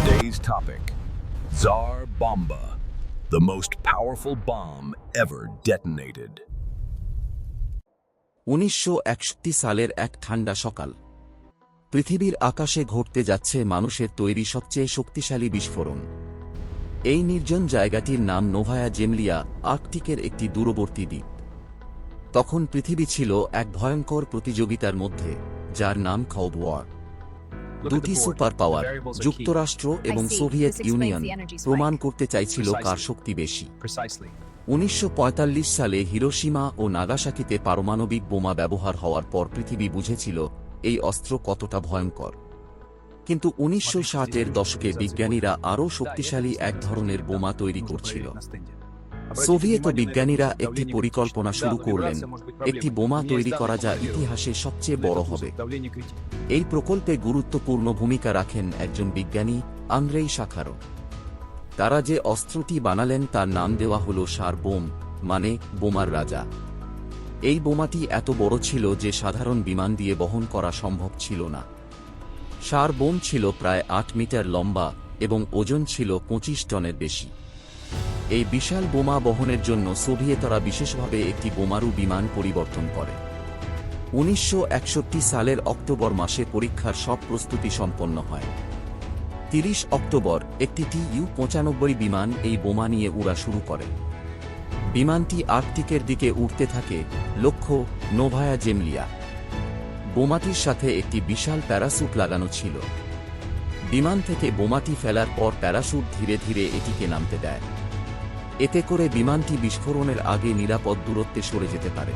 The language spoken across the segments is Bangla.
Today's topic, Tsar Bomba, the most powerful bomb ever detonated. 1961 সালের এক ঠান্ডা সকাল। পৃথিবীর আকাশে ঘটতে যাচ্ছে মানুষের তৈরি সবচেয়ে শক্তিশালী বিস্ফোরণ। এই নির্জন জায়গাটির নাম নোভায়া জেমলিয়া, আর্কটিকের একটি দূরবর্তী দ্বীপ। তখন পৃথিবী ছিল এক ভয়ঙ্কর প্রতিযোগিতার মধ্যে, যার নাম কোল্ড ওয়ার। দুটি সুপার পাওয়ার, যুক্তরাষ্ট্র এবং সোভিয়েত ইউনিয়ন, প্রমাণ করতে চাইছিল কার শক্তি বেশি। 1945 সালে হিরোশিমা ও নাগাসাকিতে পারমাণবিক বোমা ব্যবহার হওয়ার পর পৃথিবী বুঝেছিল এই অস্ত্র কতটা ভয়ঙ্কর। কিন্তু 1960-এর দশকে বিজ্ঞানীরা আরও শক্তিশালী এক ধরনের বোমা তৈরি করছিল। সোভিয়েত বিজ্ঞানীরা একটি পরিকল্পনা শুরু করলেন, একটি বোমা তৈরি করা যা ইতিহাসে সবচেয়ে বড় হবে। এই প্রকল্পে গুরুত্বপূর্ণ ভূমিকা রাখেন একজন বিজ্ঞানী, আন্দ্রেই শাখারভ। তারা যে অস্ত্রটি বানালেন তার নাম দেওয়া হল সার বোম, মানে বোমার রাজা। এই বোমাটি এত বড় ছিল যে সাধারণ বিমান দিয়ে বহন করা সম্ভব ছিল না। সার বোম ছিল প্রায় 8 মিটার লম্বা এবং ওজন ছিল 25 টনের বেশি। এই বিশাল বোমা বহনের জন্য সোভিয়েতরা বিশেষভাবে একটি বোমারু বিমান পরিবর্তন করে। 1961 সালের অক্টোবর মাসে পরীক্ষার সব প্রস্তুতি সম্পন্ন হয়। 30 অক্টোবর একটি TU-95 বিমান এই বোমা নিয়ে উড়া শুরু করে। বিমানটি আর্কটিকের দিকে উড়তে থাকে, লক্ষ্য নোভায়া জেমলিয়া। বোমাটির সাথে একটি বিশাল প্যারাসুট লাগানো ছিল। বিমান থেকে বোমাটি ফেলার পর প্যারাসুট ধীরে ধীরে এটিকে নামতে দেয়। এতে করে বিমানটি বিস্ফোরণের আগে নিরাপদ দূরত্বে সরে যেতে পারে।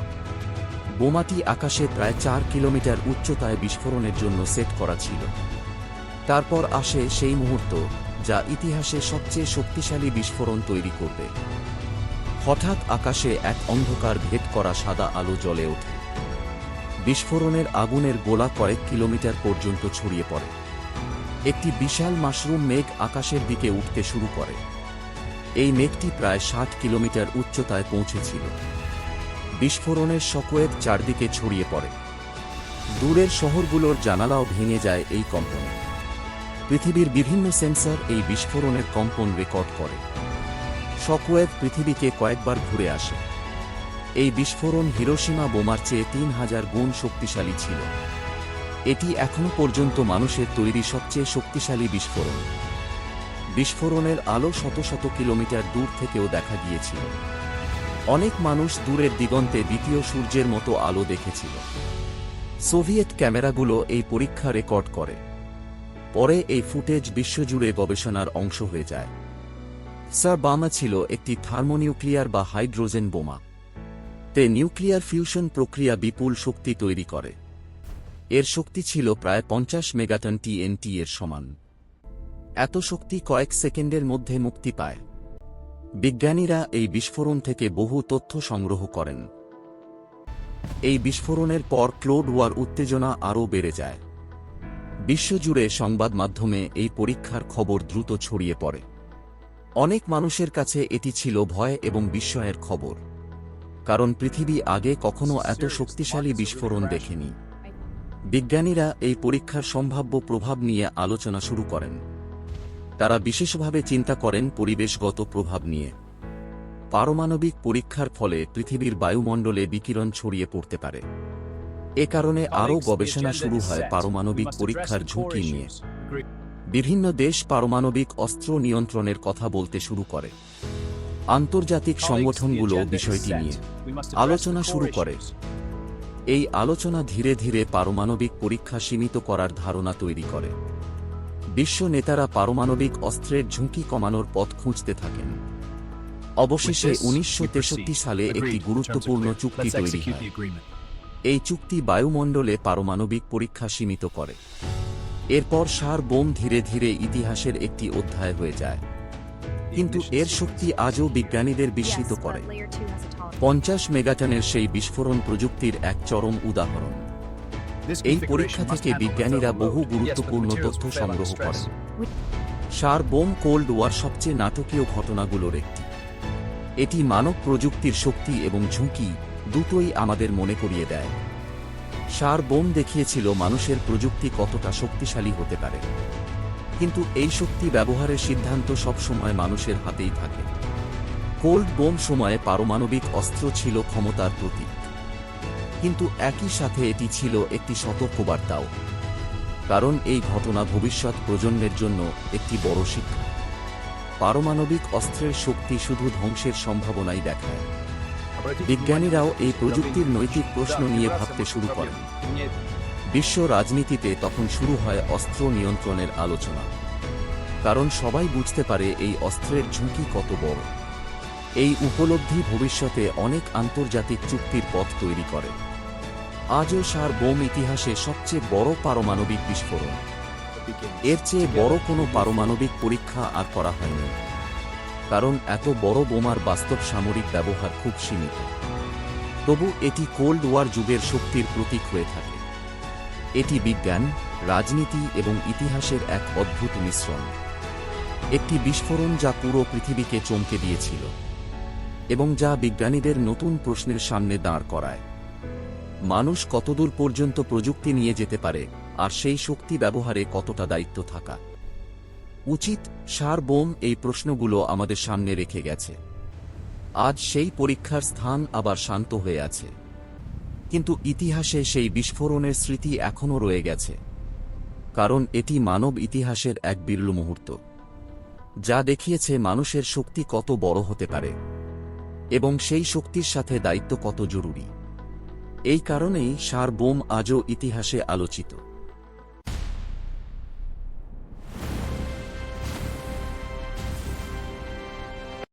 বোমাটি আকাশে প্রায় 4 কিলোমিটার উচ্চতায় বিস্ফোরণের জন্য সেট করা ছিল। তারপর আসে সেই মুহূর্ত যা ইতিহাসে সবচেয়ে শক্তিশালী বিস্ফোরণ তৈরি করবে। হঠাৎ আকাশে এক অন্ধকার ভেদ করা সাদা আলো জ্বলে ওঠে। বিস্ফোরণের আগুনের গোলা কয়েক কিলোমিটার পর্যন্ত ছড়িয়ে পড়ে। একটি বিশাল মাশরুম মেঘ আকাশের দিকে উঠতে শুরু করে। এই মেঘটি প্রায় 60 কিলোমিটার উচ্চতায় পৌঁছেছিল। বিস্ফোরণের শকওয়েভ চারদিকে ছড়িয়ে পড়ে। দূরের শহরগুলোর জানালাও ভেঙে যায় এই কম্পনে। পৃথিবীর বিভিন্ন সেন্সর এই বিস্ফোরণের কম্পন রেকর্ড করে। শকওয়েভ পৃথিবীকে কয়েকবার ঘুরে আসে। এই বিস্ফোরণ হিরোশিমা বোমার চেয়ে 3000 গুণ শক্তিশালী ছিল। এটি এখনও পর্যন্ত মানুষের তৈরি সবচেয়ে শক্তিশালী বিস্ফোরণ। বিস্ফোরণের আলো শত শত কিলোমিটার দূর থেকেও দেখা গিয়েছিল। অনেক মানুষ দূরের দিগন্তে দ্বিতীয় সূর্যের মতো আলো দেখেছিল। সোভিয়েত ক্যামেরাগুলো এই পরীক্ষা রেকর্ড করে। পরে এই ফুটেজ বিশ্বজুড়ে গবেষণার অংশ হয়ে যায়। সার বোমা ছিল একটি থার্মোনিউক্লিয়ার বা হাইড্রোজেন বোমা। তে নিউক্লিয়ার ফিউশন প্রক্রিয়া বিপুল শক্তি তৈরি করে। এর শক্তি ছিল প্রায় 50 মেগাটন TNT এর সমান। এত শক্তি কয়েক সেকেন্ডের মধ্যে মুক্তি পায়। বিজ্ঞানীরা এই বিস্ফোরণ থেকে বহু তথ্য সংগ্রহ করেন। এই বিস্ফোরণের পর কোল্ড ওয়ার উত্তেজনা আরও বেড়ে যায়। বিশ্বজুড়ে সংবাদ মাধ্যমে এই পরীক্ষার খবর দ্রুত ছড়িয়ে পড়ে। অনেক মানুষের কাছে এটি ছিল ভয় এবং বিস্ময়ের খবর, কারণ পৃথিবী আগে কখনো এত শক্তিশালী বিস্ফোরণ দেখেনি। বিজ্ঞানীরা এই পরীক্ষার সম্ভাব্য প্রভাব নিয়ে আলোচনা শুরু করেন। তারা বিশেষভাবে চিন্তা করেন পরিবেশগত প্রভাব নিয়ে। পারমাণবিক পরীক্ষার ফলে পৃথিবীর বায়ুমণ্ডলে বিকিরণ ছড়িয়ে পড়তে পারে। এ কারণে আরও গবেষণা শুরু হয় পারমাণবিক পরীক্ষার ঝুঁকি নিয়ে। বিভিন্ন দেশ পারমাণবিক অস্ত্র নিয়ন্ত্রণের কথা বলতে শুরু করে। আন্তর্জাতিক সংগঠনগুলো বিষয়টি নিয়ে আলোচনা শুরু করে। এই আলোচনা ধীরে ধীরে পারমাণবিক পরীক্ষা সীমিত করার ধারণা তৈরি করে। বিশ্ব নেতারা পারমাণবিক অস্ত্রের ঝুঁকি কমানোর পথ খুঁজতে থাকেন। অবশেষে 1963 সালে একটি গুরুত্বপূর্ণ চুক্তি তৈরি হয়। এই চুক্তি বায়ুমণ্ডলে পারমাণবিক পরীক্ষা সীমিত করে। এরপর সার বোম ধীরে ধীরে ইতিহাসের একটি অধ্যায় হয়ে যায়। কিন্তু এর শক্তি আজও বিজ্ঞানীদের বিস্মিত করে। 50 মেগাটনের সেই বিস্ফোরণ প্রযুক্তির এক চরম উদাহরণ। এই পরীক্ষা থেকে বিজ্ঞানীরা বহু গুরুত্বপূর্ণ তথ্য সংগ্রহ করেন। সার বোম কোল্ড ওয়ার সবচেয়ে নাটকীয় ঘটনাগুলোর একটি। এটি মানব প্রযুক্তির শক্তি এবং ঝুঁকি দুটোই আমাদের মনে করিয়ে দেয়। সার বোম দেখিয়েছিল মানুষের প্রযুক্তি কতটা শক্তিশালী হতে পারে। কিন্তু এই শক্তি ব্যবহারের সিদ্ধান্ত সবসময় মানুষের হাতেই থাকে। কোল্ড বোম সময়ে পারমাণবিক অস্ত্র ছিল ক্ষমতার প্রতীক, কিন্তু একই সাথে এটি ছিল একটি সতর্কবার্তাও, কারণ এই ঘটনা ভবিষ্যৎ প্রজন্মের জন্য একটি বড় শিক্ষা। পারমাণবিক অস্ত্রের শক্তি শুধু ধ্বংসের সম্ভাবনাই দেখায়। বিজ্ঞানীরাও এই প্রযুক্তির নৈতিক প্রশ্ন নিয়ে ভাবতে শুরু করেন। বিশ্ব রাজনীতিতে তখন শুরু হয় অস্ত্র নিয়ন্ত্রণের আলোচনা, কারণ সবাই বুঝতে পারে এই অস্ত্রের ঝুঁকি কত বড়। এই উপলব্ধি ভবিষ্যতে অনেক আন্তর্জাতিক চুক্তির পথ তৈরি করে। আজও সার বোম ইতিহাসে সবচেয়ে বড় পারমাণবিক বিস্ফোরণ। এর চেয়ে বড় কোনো পারমাণবিক পরীক্ষা আর করা হয়নি, কারণ এত বড় বোমার বাস্তব সামরিক ব্যবহার খুব সীমিত। তবু এটি কোল্ড ওয়ার যুগের শক্তির প্রতীক হয়ে থাকে। এটি বিজ্ঞান, রাজনীতি এবং ইতিহাসের এক অদ্ভুত মিশ্রণ। একটি বিস্ফোরণ যা পুরো পৃথিবীকে চমকে দিয়েছিল এবং যা বিজ্ঞানীদের নতুন প্রশ্নের সামনে দাঁড় করায়। মানুষ কতদূর পর্যন্ত প্রযুক্তি নিয়ে যেতে পারে, আর সেই শক্তি ব্যবহারে কতটা দায়িত্ব থাকা উচিত। সার বোম এই প্রশ্নগুলো আমাদের সামনে রেখে গেছে। আজ সেই পরীক্ষার স্থান আবার শান্ত হয়ে আছে, কিন্তু ইতিহাসে সেই বিস্ফোরণের স্মৃতি এখনও রয়ে গেছে, কারণ এটি মানব ইতিহাসের এক বিরল মুহূর্ত, যা দেখিয়েছে মানুষের শক্তি কত বড় হতে পারে এবং সেই শক্তির সাথে দায়িত্ব কত জরুরি। এই কারণেই সার বোম আজও ইতিহাসে আলোচিত।